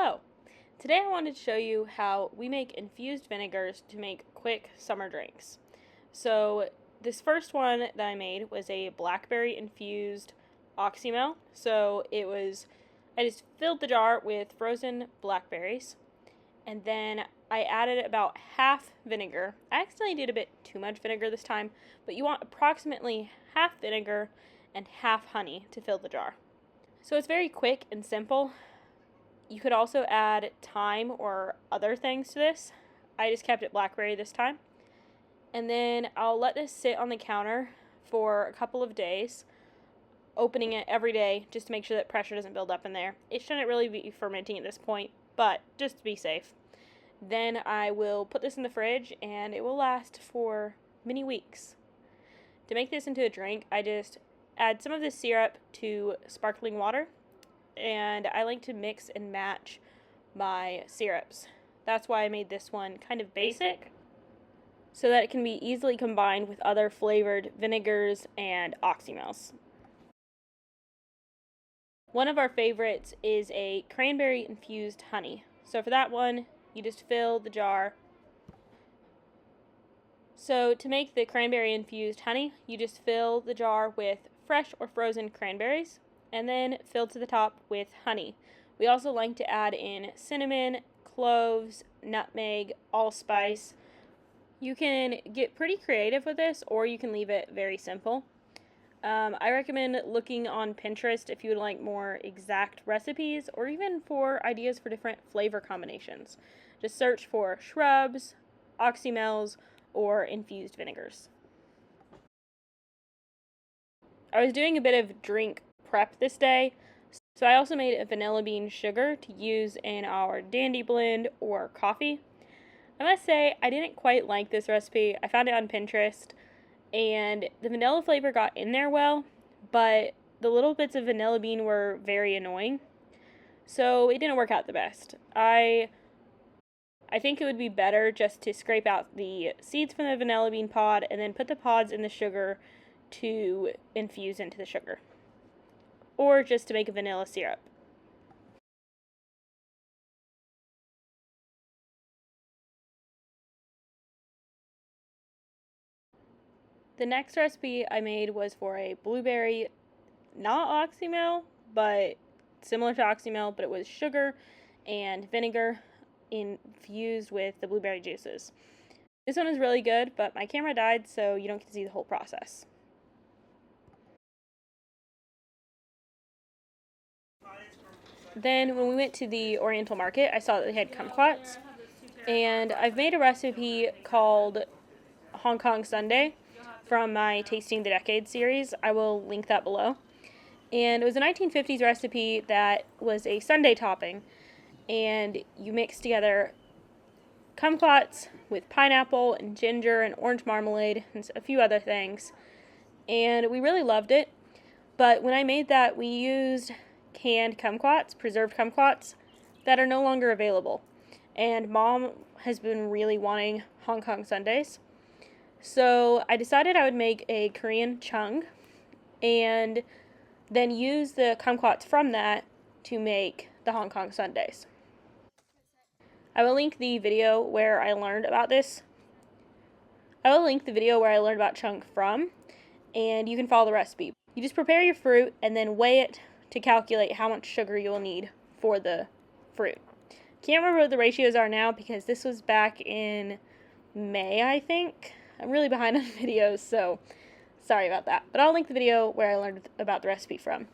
Hello! Today I wanted to show you how we make infused vinegars to make quick summer drinks. So this first one that I made was a blackberry infused oxymel. I just filled the jar with frozen blackberries, and then I added about half vinegar. I accidentally did a bit too much vinegar this time, but you want approximately half vinegar and half honey to fill the jar. So it's very quick and simple. You could also add thyme or other things to this. I just kept it blackberry this time. And then I'll let this sit on the counter for a couple of days, opening it every day just to make sure that pressure doesn't build up in there. It shouldn't really be fermenting at this point, but just to be safe. Then I will put this in the fridge and it will last for many weeks. To make this into a drink, I just add some of this syrup to sparkling water, and I like to mix and match my syrups. That's why I made this one kind of basic, so that it can be easily combined with other flavored vinegars and oxymels. One of our favorites is a cranberry infused honey. So for that one, you just fill the jar. So to make the cranberry infused honey, you just fill the jar with fresh or frozen cranberries, and then fill to the top with honey. We also like to add in cinnamon, cloves, nutmeg, allspice. You can get pretty creative with this, or you can leave it very simple. I recommend looking on Pinterest if you would like more exact recipes, or even for ideas for different flavor combinations. Just search for shrubs, oxymels, or infused vinegars. I was doing a bit of drink prep this day, so I also made a vanilla bean sugar to use in our dandy blend or coffee. I must say, I didn't quite like this recipe. I found it on Pinterest, and the vanilla flavor got in there well, but the little bits of vanilla bean were very annoying, so it didn't work out the best. I think it would be better just to scrape out the seeds from the vanilla bean pod and then put the pods in the sugar to infuse into the sugar, or just to make a vanilla syrup. The next recipe I made was for a blueberry, not oxymel, but similar to oxymel, but it was sugar and vinegar infused with the blueberry juices. This one is really good, but my camera died, so you don't get to see the whole process. Then when we went to the Oriental Market, I saw that they had kumquats, and I've made a recipe called Hong Kong Sundae from my Tasting the Decade series. I will link that below. And it was a 1950s recipe that was a sundae topping, and you mix together kumquats with pineapple and ginger and orange marmalade and a few other things, and we really loved it. But when I made that, we used canned kumquats, preserved kumquats, that are no longer available. And Mom has been really wanting Hong Kong sundaes. So I decided I would make a Korean chung and then use the kumquats from that to make the Hong Kong sundaes. I will link the video where I learned about this. I will link the video where I learned about chung from, and you can follow the recipe. You just prepare your fruit and then weigh it to calculate how much sugar you will need for the fruit. Can't remember what the ratios are now because this was back in May, I think. I'm really behind on videos, so sorry about that. But I'll link the video where I learned about the recipe from.